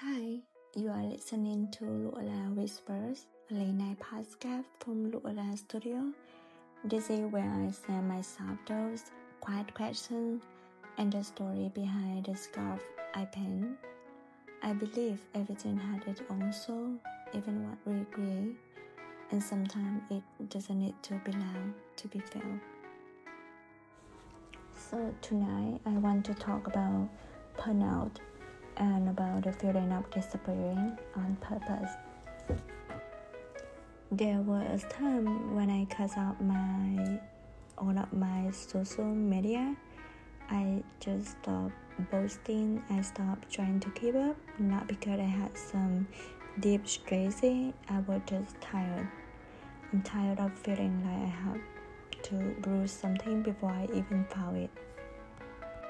Hi, you are listening to LUALA Whispers, a late night podcast from LUALA Studio. This is where I share my soft thoughts, quiet questions, and the story behind the scarf I paint. I believe everything had its own soul, even what we create, and sometimes it doesn't need to be loud to be felt. So tonight I want to talk about burnout and about the feeling of disappearing on purpose. There was a time when I cut out all of my social media. I just stopped posting. I stopped trying to keep up, not because I had some deep stress. I was just tired. I'm tired of feeling like I have to prove something before I even found it.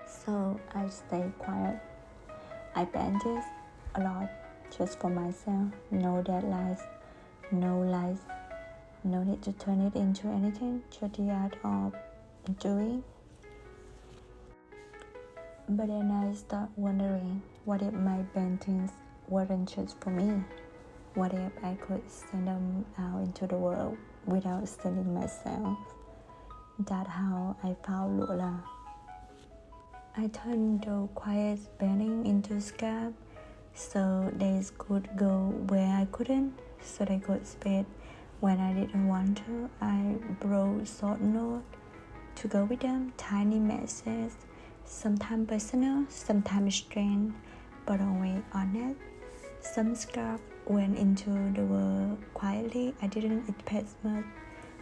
So I stayed quiet. I painted a lot just for myself. No deadlines, no lights, no need to turn it into anything, just the art of doing. But then I start wondering, what if my paintings weren't just for me? What if I could send them out into the world without selling myself? That's how I found LUALA. I turned the quiet painting into scarf, so they could go where I couldn't, so they could speak when I didn't want to. I wrote short notes to go with them, tiny messages, sometimes personal, sometimes strange, but always honest. Some scarf went into the world quietly. I didn't expect much,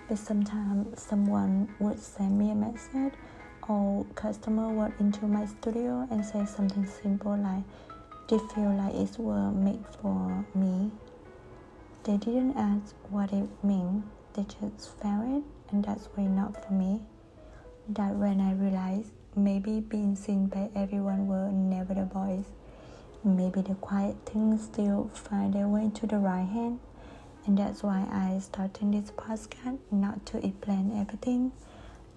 but sometimes someone would send me a message, or customer walk into my studio and say something simple like, "They feel like it was made for me." They didn't ask what it meant. They just felt it, and that's why not for me. That when I realized maybe being seen by everyone were never the voice. Maybe the quiet things still find their way to the right hand. And that's why I started this podcast, not to explain everything,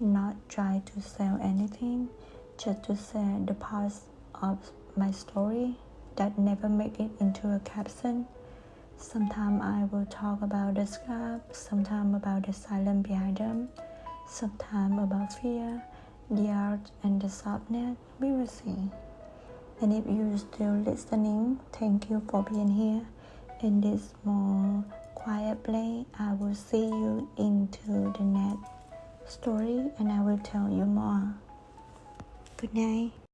not try to sell anything, just to share the parts of my story that never make it into a caption. Sometimes I will talk about the scarf, sometimes about the silence behind them, sometimes about fear, the art, and the softness. We will see. And if you're still listening, thank you for being here in this more quiet place. I will see you into the next story, and I will tell you more. Good night.